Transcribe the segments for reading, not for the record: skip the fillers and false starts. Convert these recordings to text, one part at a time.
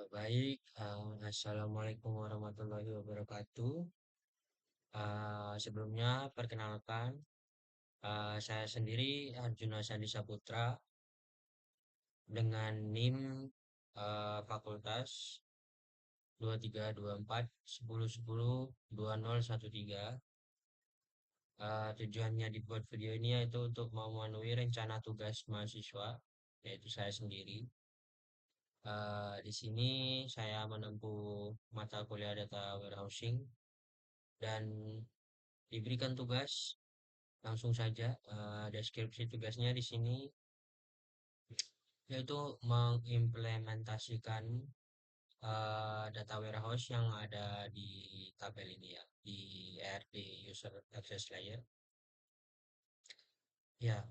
Baik, Assalamualaikum warahmatullahi wabarakatuh. Sebelumnya, perkenalkan, saya sendiri Arjuna Sandi Saputra dengan NIM Fakultas 2324 1010 2013. Tujuannya dibuat video ini yaitu untuk memenuhi rencana tugas mahasiswa, yaitu saya sendiri. Di sini saya menempuh mata kuliah data warehousing dan diberikan tugas langsung saja. Deskripsi tugasnya di sini yaitu mengimplementasikan data warehouse yang ada di tabel ini ya, di ERD User Access Layer. Ya,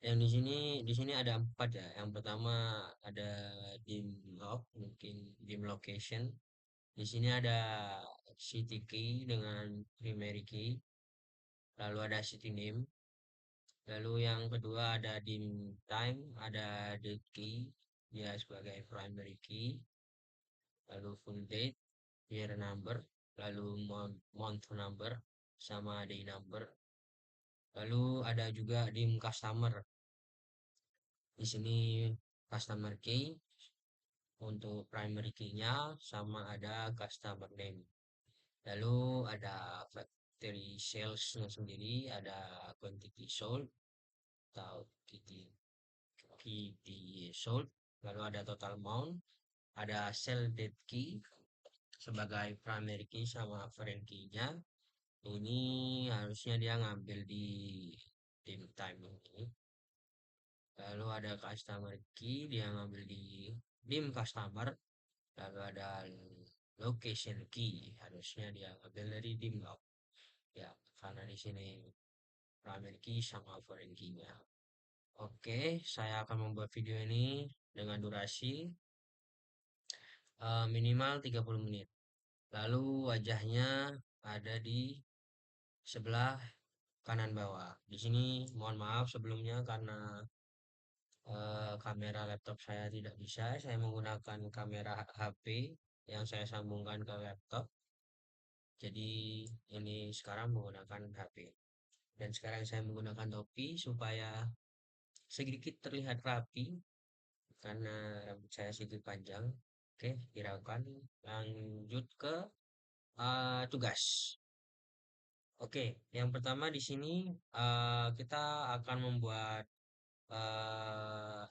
yang di sini ada 4 ya. Yang pertama ada dim log, mungkin dim location. Di sini ada city key dengan primary key, lalu ada city name. Lalu yang kedua ada dim time, ada date key, dia sebagai primary key, lalu full date, year number, lalu month number, sama day number. Lalu ada juga dim customer. Di sini customer key untuk primary key-nya, sama ada customer name. Lalu ada factory sales-nya sendiri, ada quantity sold atau KT sold, lalu ada total amount, ada sell date key sebagai primary key sama foreign key-nya. Ini harusnya dia ngambil di dim time ini. Lalu ada customer key, dia ngambil di dim customer. Lalu ada location key, harusnya dia ngambil dari dim log. Ya, karena di sini primary key sama foreign key-nya. Oke, saya akan membuat video ini dengan durasi minimal 30 menit. Lalu wajahnya ada di sebelah kanan bawah. Di sini mohon maaf sebelumnya karena kamera laptop saya tidak bisa. Saya menggunakan kamera HP yang saya sambungkan ke laptop. Jadi ini sekarang menggunakan HP. Dan sekarang saya menggunakan topi supaya sedikit terlihat rapi karena rambut saya sedikit panjang. Oke, hiraukan. Lanjut ke tugas. Oke, yang pertama di sini kita akan membuat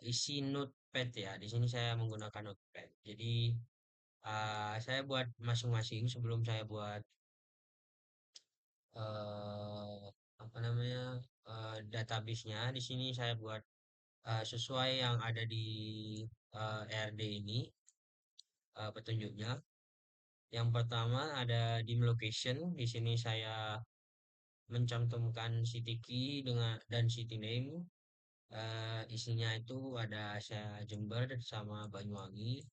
isi notepad ya. Di sini saya menggunakan notepad. Jadi saya buat masing-masing sebelum saya buat eh, apa namanya database-nya. Di sini saya buat sesuai yang ada di RD ini petunjuknya. Yang pertama ada dim location. Di sini saya mencantumkan city key dengan dan city name. Isinya itu ada saya Jember sama Banyuwangi.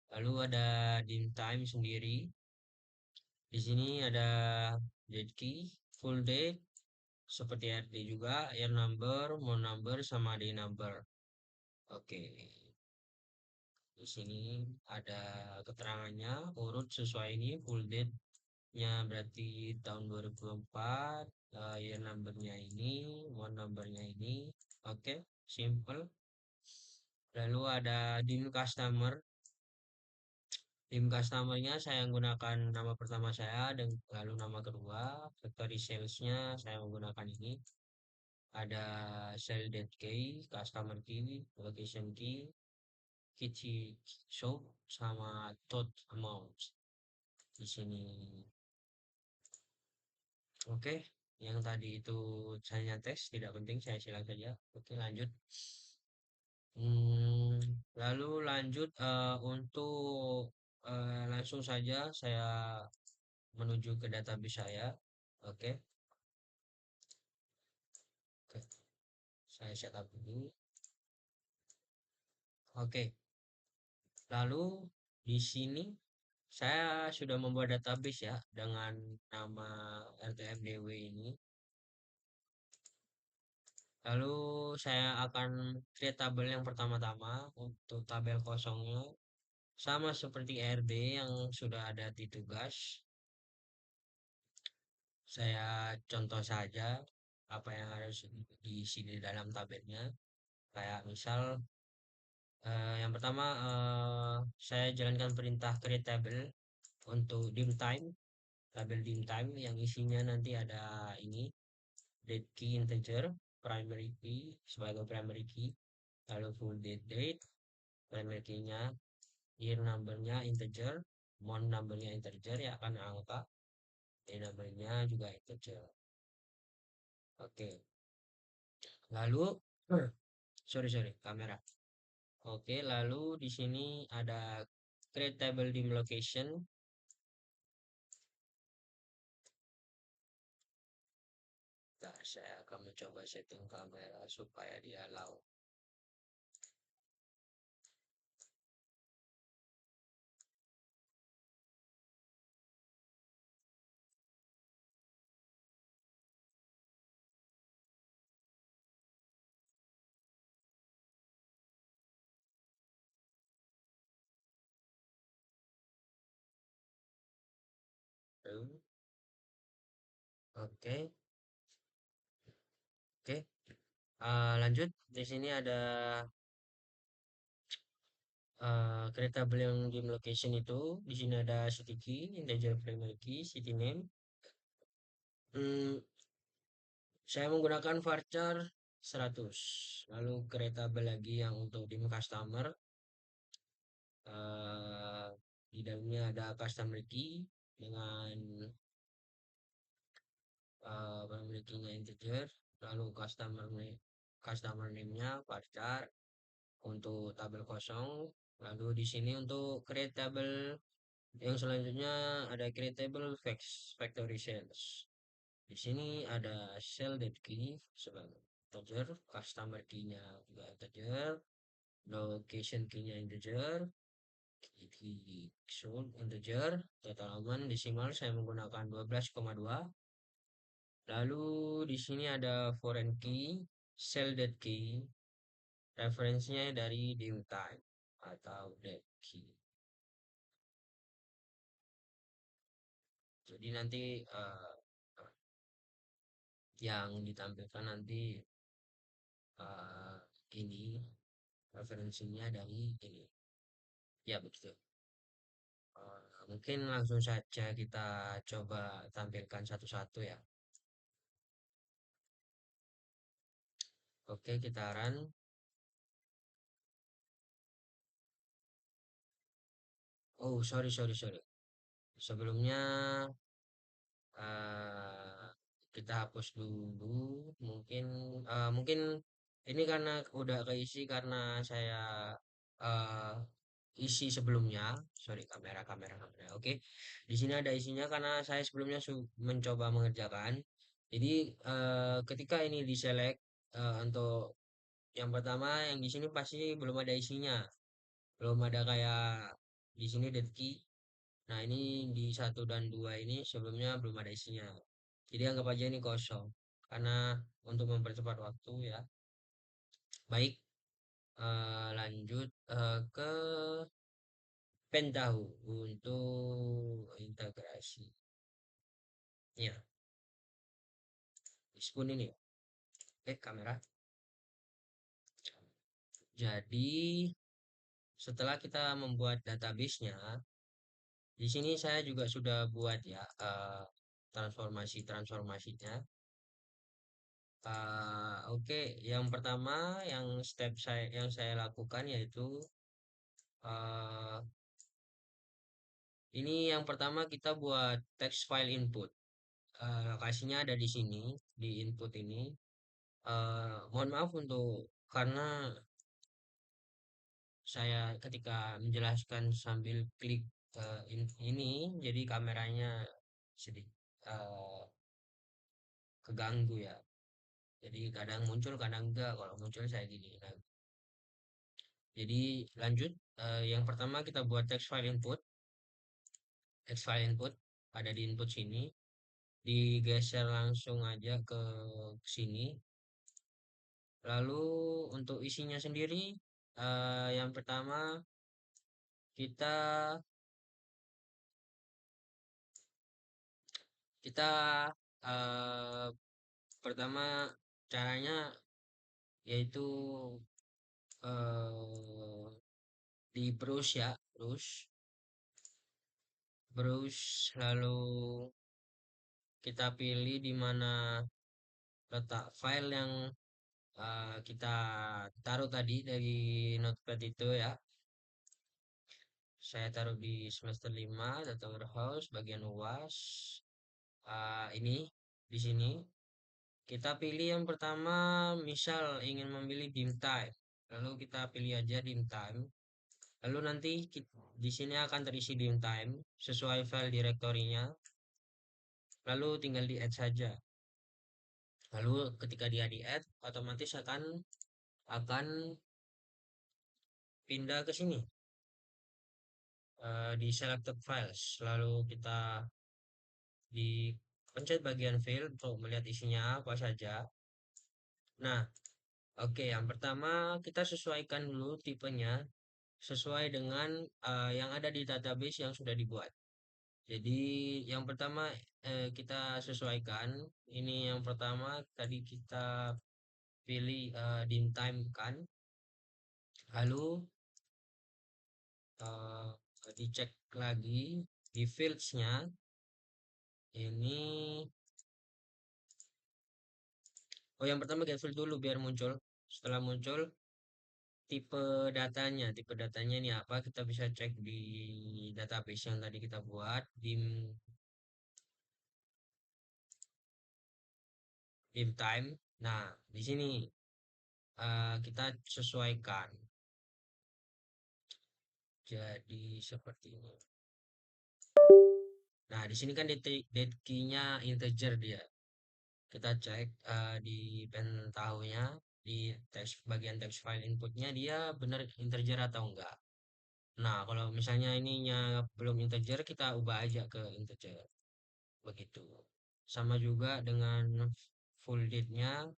Lalu ada dim time sendiri. Di sini ada date key, full date, seperti RT juga, year number, month number, sama day number. Oke, di sini ada keterangannya, urut sesuai ini, full date-nya berarti tahun 2004, year number-nya ini, month number-nya ini. Oke, simple. Lalu ada dim customer. Dim customer-nya saya menggunakan nama pertama saya dan lalu nama kedua. Factory sales-nya saya menggunakan ini. Ada sell date key, customer key, location key, kitty shop, sama tot amount di sini. Oke, yang tadi itu saya tes, tidak penting, saya silang saja. Oke, lanjut. Hmm, lalu lanjut untuk langsung saja saya menuju ke database saya. Oke, oke, saya setup dulu. Oke, lalu di sini saya sudah membuat database ya dengan nama RTMDW ini. Lalu saya akan create tabel yang pertama-tama untuk tabel kosongnya. Sama seperti RD yang sudah ada di tugas, saya contoh saja apa yang harus diisi di dalam tabelnya. Kayak misal yang pertama saya jalankan perintah create table untuk dim time, tabel dim time yang isinya nanti ada ini date key integer, primary key sebagai primary key, lalu full date, primary key-nya, year number-nya integer, month number-nya integer ya kan angka, day number-nya juga integer. Oke, lalu sorry kamera. Oke, lalu di sini ada create table dim location. Nah, saya akan mencoba setting kamera supaya dia allow. Oke, oke. Lanjut. Di sini ada create table yang dim location itu. Di sini ada city key, integer primary key, city name. Hmm, saya menggunakan varchar 100. Lalu create table lagi yang untuk dim customer. eh di dalamnya ada customer key dengan memilikinya integer, lalu customer name-nya varchar untuk tabel kosong. Lalu di sini untuk create table yang selanjutnya ada create table factory sales. Di sini ada sell date key sebagai integer, customer key-nya juga integer, location key-nya integer, sold integer, total aman desimal saya menggunakan 12,2. Lalu di sini ada foreign key, sell that key, referensinya dari dim time atau that key. Jadi nanti yang ditampilkan nanti eh, ini referensinya dari ini. Ya begitu. Mungkin langsung saja kita coba tampilkan satu-satu ya. Oke, kita run. Oh, sorry. Sebelumnya eh, kita hapus dulu. Mungkin ini karena udah keisi karena saya eh, isi sebelumnya. Sorry, kamera. Oke, di sini ada isinya karena saya sebelumnya mencoba mengerjakan. Jadi ketika ini diselect untuk yang pertama yang di sini pasti belum ada isinya, belum ada kayak di sini dead key. Nah, ini di satu dan dua ini sebelumnya belum ada isinya. Jadi anggap aja ini kosong. Karena untuk mempercepat waktu ya. Baik, lanjut ke pen tahu untuk integrasi. Ya, spoon ini. Oke, kamera. Jadi, setelah kita membuat database-nya, di sini saya juga sudah buat ya transformasinya. Oke, yang pertama yang saya lakukan yaitu uh, ini yang pertama kita buat text file input. Lokasinya ada di sini di input ini. Mohon maaf karena saya ketika menjelaskan sambil klik ini, jadi kameranya sedikit keganggu ya. Jadi kadang muncul, kadang enggak. Kalau muncul saya gini. Nah, jadi lanjut. Yang pertama kita buat text file input. Text file input ada di input sini. Digeser langsung aja ke sini. Lalu untuk isinya sendiri, yang pertama kita kita eh, pertama caranya yaitu eh, di browse ya, browse lalu kita pilih di mana letak file yang kita taruh tadi dari notepad itu ya. Saya taruh di semester 5 data warehouse bagian UAS. Ini di sini kita pilih yang pertama, misal ingin memilih dim time. Lalu kita pilih aja dim time. Lalu nanti di sini akan terisi dim time sesuai file direktorinya. Lalu tinggal di add saja. Lalu ketika dia di add, otomatis akan pindah ke sini di selected files. Lalu kita di pencet bagian file untuk melihat isinya apa saja. Nah, oke, yang pertama kita sesuaikan dulu tipenya sesuai dengan yang ada di database yang sudah dibuat. Jadi yang pertama kita sesuaikan. Ini yang pertama tadi kita pilih dim time kan. Lalu dicek lagi di fields-nya. Ini yang pertama get field dulu biar muncul. Setelah muncul tipe datanya ini apa? Kita bisa cek di database yang tadi kita buat dim time. Nah, di sini kita sesuaikan. Jadi seperti ini. Nah, di sini kan date key-nya integer dia. Kita cek di pen tahunya di teks bagian text file inputnya dia benar integer atau enggak. Nah, kalau misalnya ininya belum integer, kita ubah aja ke integer. Begitu. Sama juga dengan full date-nya,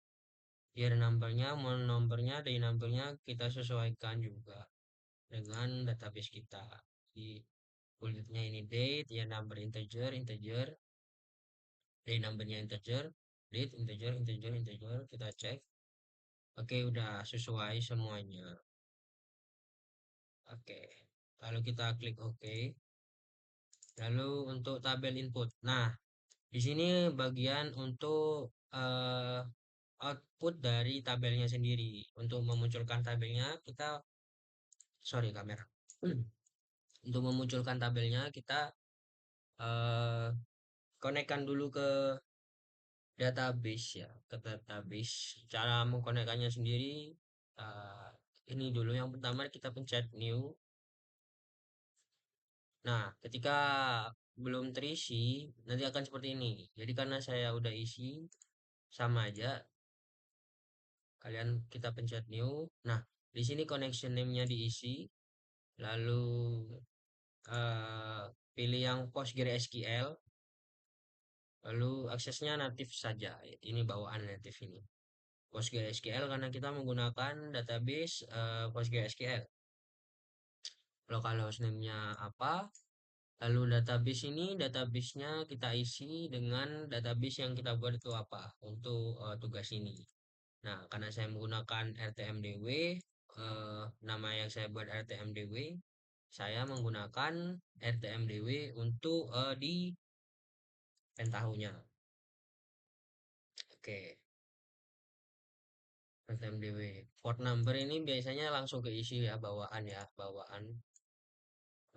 year number-nya, month number-nya, day number-nya kita sesuaikan juga dengan database kita. Di full date-nya ini date, year number integer, integer, day number-nya integer, date integer, integer, integer, kita cek. Oke, udah sesuai semuanya. Oke. Lalu kita klik OK. Lalu untuk tabel input. Nah, di sini bagian untuk output dari tabelnya sendiri. Untuk memunculkan tabelnya kita sorry kamera. Untuk memunculkan tabelnya kita eh, konekkan dulu ke database ya, ke database. Cara mengkonekkannya sendiri eh, ini dulu yang pertama kita pencet new. Nah, ketika belum terisi nanti akan seperti ini. Jadi karena saya udah isi sama aja kalian kita pencet new. Nah, di sini connection name-nya diisi, lalu pilih yang PostgreSQL, lalu aksesnya natif saja. Ini bawaan natif ini. PostgreSQL karena kita menggunakan database PostgreSQL. Localhost name-nya apa? Lalu database ini database-nya kita isi dengan database yang kita buat itu apa untuk tugas ini. Nah, karena saya menggunakan RTMDW, nama yang saya buat RTMDW, saya menggunakan RTMDW untuk di pentahunya. Oke, RTMDW. Port number ini biasanya langsung keisi ya, bawaan.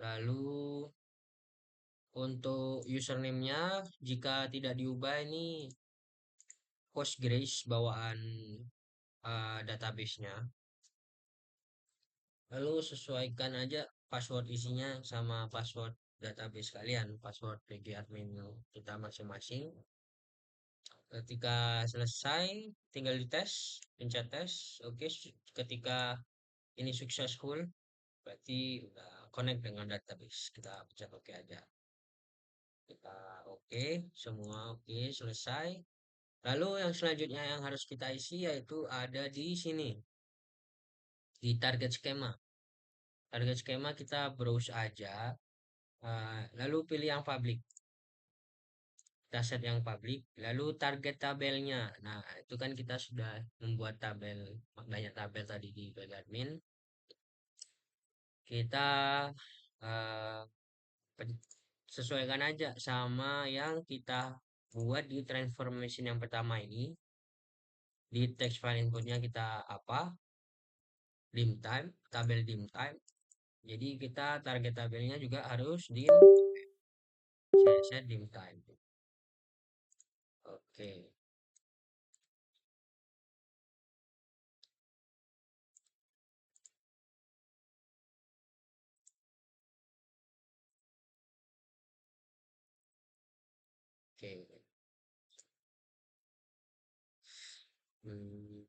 Lalu untuk username-nya, jika tidak diubah ini Postgres bawaan database-nya. Lalu sesuaikan aja password isinya sama password database kalian, password PG admin kita masing-masing. Ketika selesai, tinggal dites, pencet tes. Oke, ketika ini successful, berarti udah connect dengan database. Kita pencet oke aja. Kita oke, semua oke, selesai. Lalu yang selanjutnya yang harus kita isi yaitu ada di sini, di target skema. Target skema kita browse aja, lalu pilih yang public. Kita set yang public, lalu target tabelnya. Nah, itu kan kita sudah membuat tabel, banyak tabel tadi di Bag Admin. Kita eh, sesuaikan aja sama yang kita buat di transformation yang pertama ini. Di text file inputnya kita apa? Dim time, tabel dim time. Jadi kita target tabelnya juga harus dim, saya set dim time. Oke, oke. Hmm,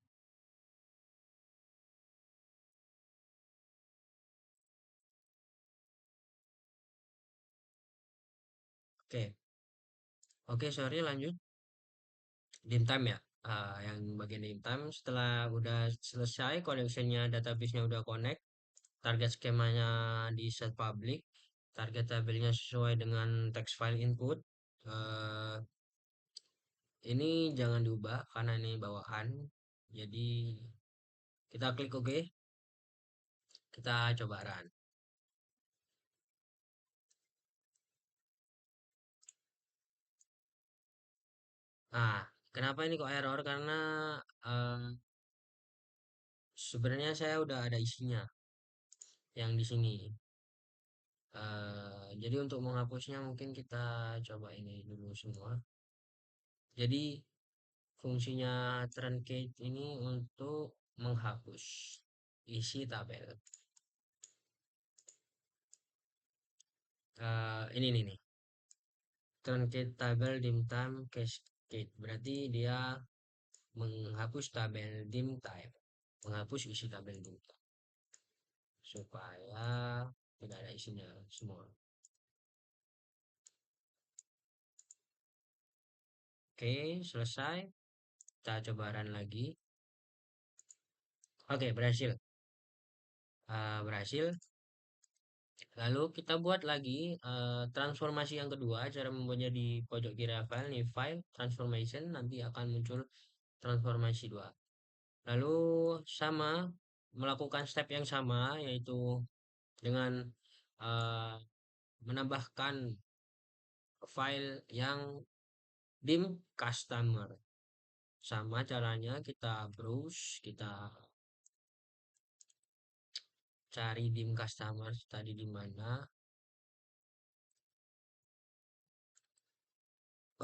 oke, oke, sorry lanjut. Dim time ya. Yang bagian dim time setelah udah selesai connectionnya, database-nya udah connect, target skemanya di set public, target tabelnya sesuai dengan text file input. eh ini jangan diubah karena ini bawaan. Jadi kita klik OK, kita coba run. Nah, kenapa ini kok error? Karena eh, sebenarnya saya udah ada isinya yang di sini. Jadi untuk menghapusnya mungkin kita coba ini dulu semua. Jadi fungsinya truncate ini untuk menghapus isi tabel. Ini nih, truncate tabel dim time cascade. Berarti dia menghapus tabel dim time, menghapus isi tabel dim time supaya tidak ada isinya semua. Oke, selesai. Kita coba run lagi. Oke, berhasil. Berhasil. Lalu kita buat lagi transformasi yang kedua. Cara membuatnya di pojok kiri file, nih file transformation, nanti akan muncul transformasi 2. Lalu sama, melakukan step yang sama yaitu dengan eh, menambahkan file yang dim customer. Sama caranya kita browse, kita cari dim customer tadi di mana.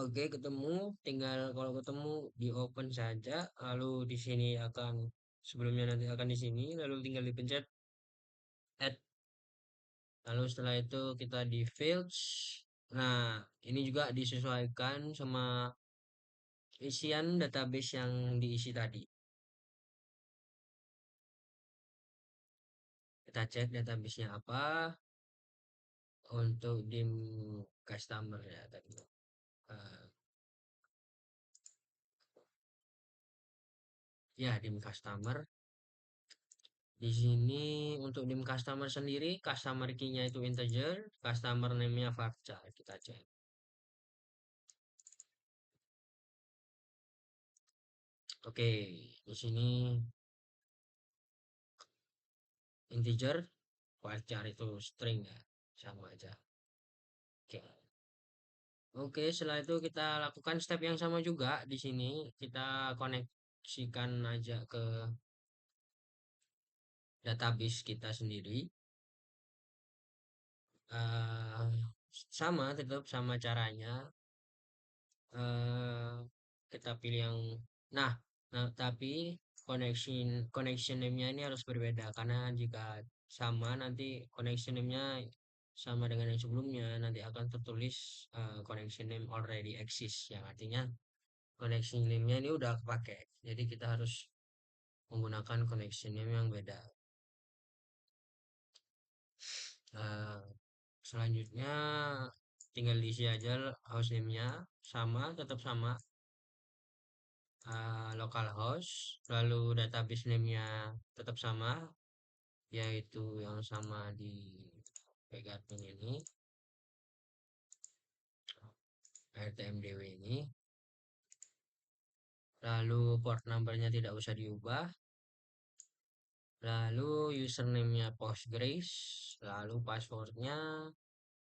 Oke, ketemu. Tinggal kalau ketemu di open saja. Lalu di sini akan sebelumnya nanti akan di sini. Lalu tinggal dipencet add. Lalu setelah itu kita di fields. Nah, ini juga disesuaikan sama isian database yang diisi tadi. Kita cek databasenya apa untuk dim customer ya tadi. Eh, ya dim customer. Di sini untuk dim customer sendiri, customer key-nya itu integer, customer name-nya varchar. Kita cek. Oke, di sini integer, varchar itu string ya, sama aja. Oke. Oke, setelah itu kita lakukan step yang sama juga di sini. Kita koneksikan aja ke database kita sendiri. eh Sama, tetap sama caranya. eh kita pilih yang nah, tapi connection name-nya ini harus berbeda karena jika sama nanti connection name-nya sama dengan yang sebelumnya nanti akan tertulis connection name already exist yang artinya connection name-nya ini udah kepake. Jadi kita harus menggunakan connection name yang beda. Eh, Selanjutnya tinggal diisi aja host name-nya sama, tetap sama. localhost, lalu database name-nya tetap sama, yaitu yang sama di Pegatun ini, RTMDW ini. Lalu port number-nya tidak usah diubah. Lalu username-nya Postgres, lalu password-nya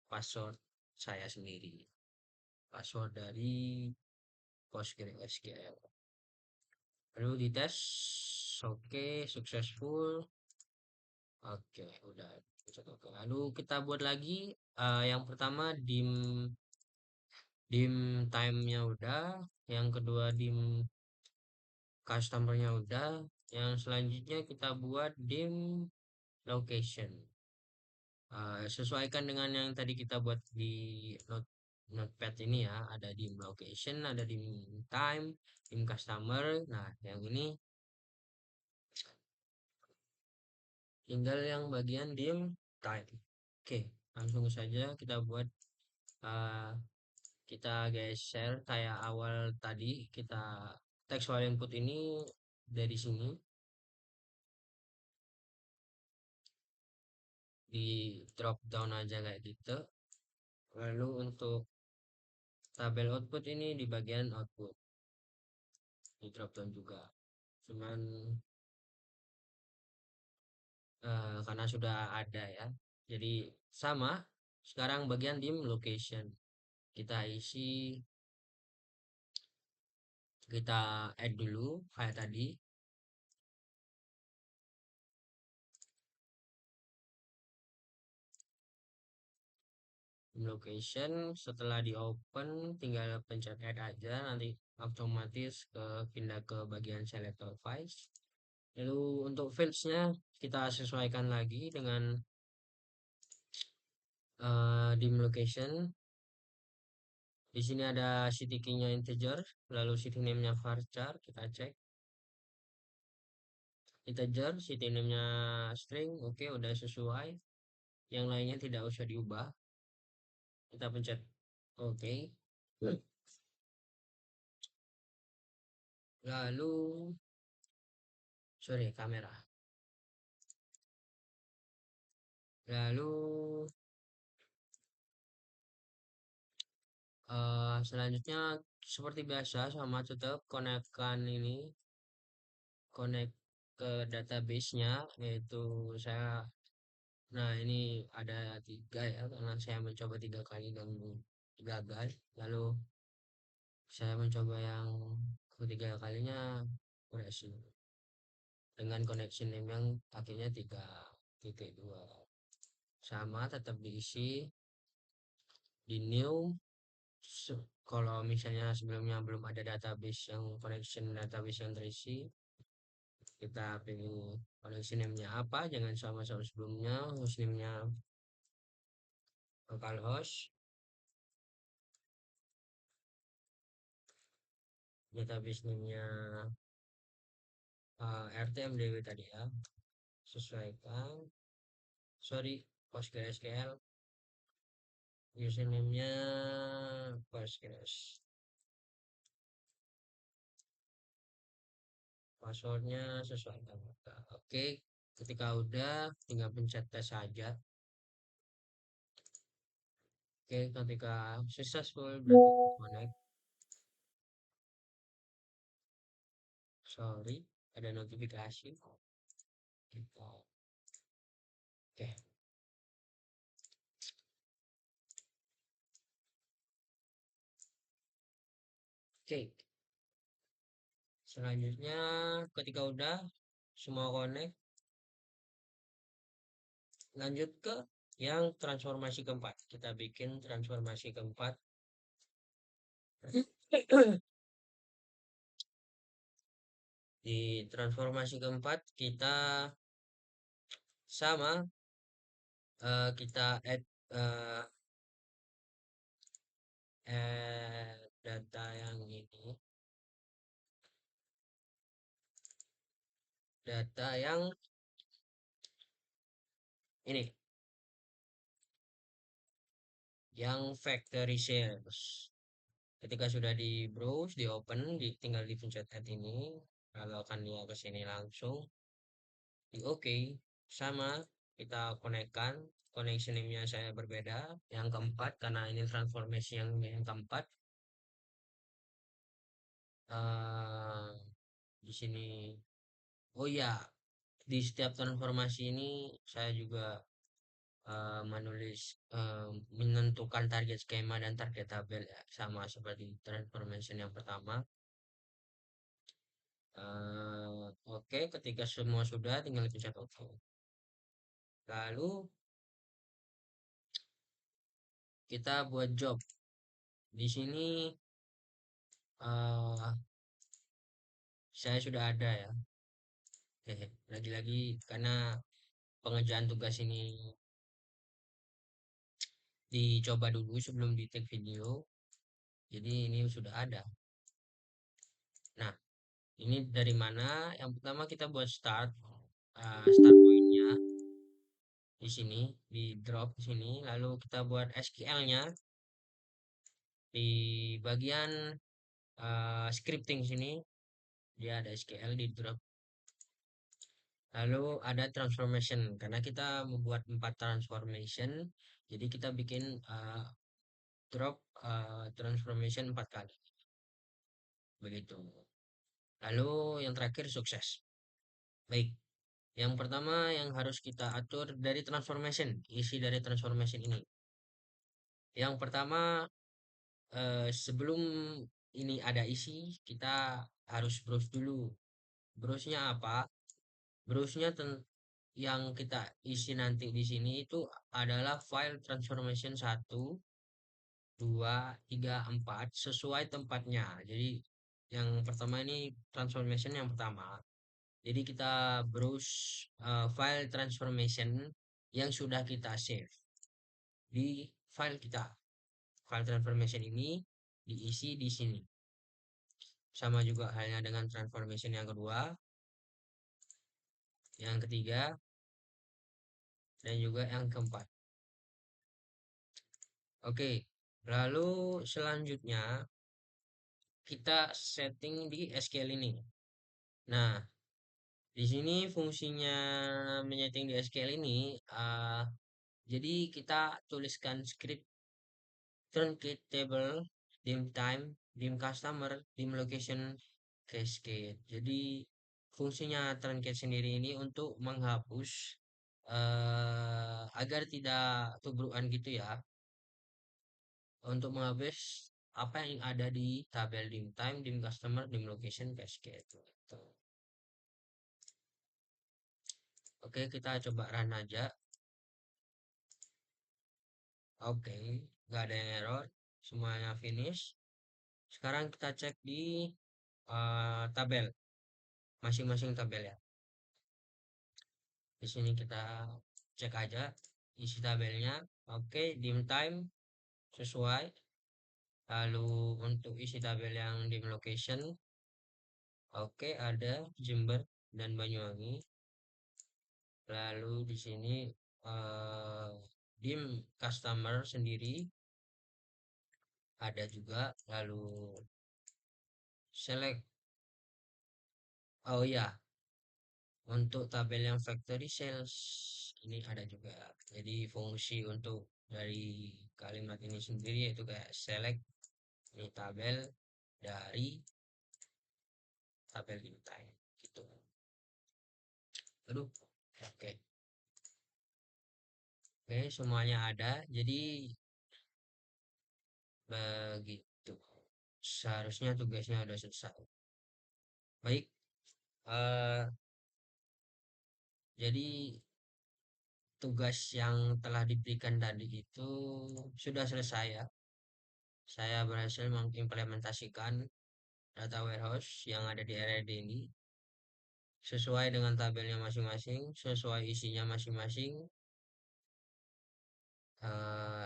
password saya sendiri. Password dari PostgreSQL. Lalu dites, oke, successful. Oke, udah. Lalu kita buat lagi yang pertama dim time-nya udah, yang kedua dim customer-nya udah, yang selanjutnya kita buat dim location. Sesuaikan dengan yang tadi kita buat di notepad ini ya, ada dim location, ada dim time, dim customer. Nah, yang ini tinggal yang bagian dim time. Oke, langsung saja kita buat. uh, Kita geser kayak awal tadi, kita textual input ini dari sini di drop down aja kayak gitu. Lalu untuk tabel output ini di bagian output di drop down juga, cuman karena sudah ada ya, jadi sama. Sekarang bagian dim location kita isi, kita add dulu kayak tadi. Location setelah di open tinggal pencet add aja, nanti otomatis pindah ke bagian selector files. Lalu untuk fields-nya kita sesuaikan lagi dengan dim location. Di sini ada city key-nya integer, lalu city name-nya varchar, kita cek. Integer, city name-nya string, oke, udah sesuai. Yang lainnya tidak usah diubah. Kita pencet oke. Lalu, sorry, kamera. Lalu, selanjutnya seperti biasa sama tetap konekkan ini, connect ke database-nya, yaitu saya. Nah, ini ada tiga ya, karena saya mencoba 3 kali dan gagal. Lalu saya mencoba yang ketiga kalinya berhasil dengan connection name yang akhirnya 3.2. Sama tetap diisi di new. Kalau misalnya sebelumnya belum ada database yang connection database yang terisi, kita pilih connection name-nya apa, jangan sama-sama sebelumnya. Hostname-nya localhost, database name-nya RTMDW tadi ya, sesuaikan. Sorry, PostgreSQL, username-nya Postgres, passwordnya sesuaikan juga. Oke, ketika udah tinggal pencet tes saja. Oke, ketika successful berarti connect. Sorry, ada notifikasi. Kita oke. Oke, selanjutnya ketika udah semua connect, lanjut ke yang transformasi keempat. Kita bikin transformasi keempat. Di transformasi keempat kita sama, kita uh, data yang ini, data ini, yang factory sales. Ketika sudah di browse, di open, tinggal dipencet add ini, lalu akan dia ke sini langsung. Di oke, sama kita konekkan. Connection name-nya saya berbeda, yang keempat karena ini transformasi yang keempat. eh di sini, oh ya, di setiap transformasi ini saya juga menulis menentukan target skema dan target tabel ya, sama seperti transformation yang pertama. Oke, ketika semua sudah tinggal pencet OK. Lalu kita buat job. Di sini eh, saya sudah ada ya. Lagi-lagi karena pengerjaan tugas ini dicoba dulu sebelum di take video. Jadi ini sudah ada. Nah, ini dari mana? Yang pertama kita buat start, start point-nya di sini, di drop di sini. Lalu kita buat SQL-nya di bagian scripting sini. Dia ada SQL di drop. Lalu ada transformation karena kita membuat 4 transformation. Jadi kita bikin drop transformation 4 kali. Begitu. Lalu yang terakhir sukses. Baik. Yang pertama yang harus kita atur dari transformation, isi dari transformation ini. Yang pertama, sebelum ini ada isi, kita harus browse dulu. Browse-nya apa? Browse-nya yang kita isi nanti di sini itu adalah file transformation 1, 2, 3, 4 sesuai tempatnya. Jadi yang pertama ini transformation yang pertama. Jadi kita browse file transformation yang sudah kita save di file kita. File transformation ini diisi di sini. Sama juga halnya dengan transformation yang kedua, yang ketiga, dan juga yang keempat. Oke, lalu selanjutnya kita setting di SQL ini. Nah, di sini fungsinya menyeting di SQL ini, jadi kita tuliskan script truncate table, dim time, dim customer, dim location, cascade. Jadi fungsinya truncate sendiri ini untuk menghapus agar tidak tubrukan gitu ya, untuk menghapus apa yang ada di tabel dim time, dim customer, dim location, cascade gitu. Oke, kita coba run aja. Oke, nggak ada yang error, semuanya finish. Sekarang kita cek di tabel, masing-masing tabel ya. Di sini kita cek aja isi tabelnya. Oke, dim time sesuai. Lalu untuk isi tabel yang dim location, oke, ada Jember dan Banyuwangi. Lalu di sini eh, dim customer sendiri ada juga. Lalu select, oh ya, untuk tabel yang factory sales ini ada juga. Jadi fungsi untuk dari kalimat ini sendiri yaitu kayak select ini tabel dari tabel time gitu. Aduh, oke. Oke, semuanya ada. Jadi begitu. Seharusnya tugasnya udah selesai. Baik, eh, jadi tugas yang telah diberikan tadi itu sudah selesai ya. Saya berhasil mengimplementasikan data warehouse yang ada di RRD ini sesuai dengan tabelnya masing-masing, sesuai isinya masing-masing.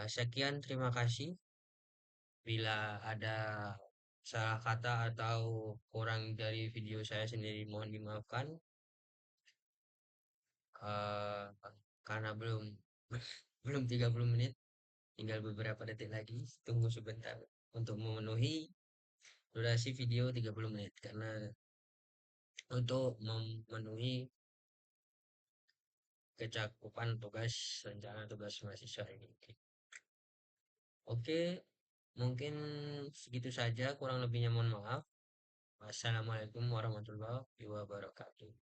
Sekian, terima kasih. Bila ada salah kata atau kurang dari video saya sendiri mohon dimaafkan. eh, karena belum belum 30 menit, tinggal beberapa detik lagi. Tunggu sebentar. untuk memenuhi durasi video 30 menit karena untuk memenuhi kecakupan tugas rencana tugas mahasiswa ini. Oke, mungkin segitu saja, kurang lebihnya mohon maaf. Wassalamualaikum warahmatullahi wabarakatuh.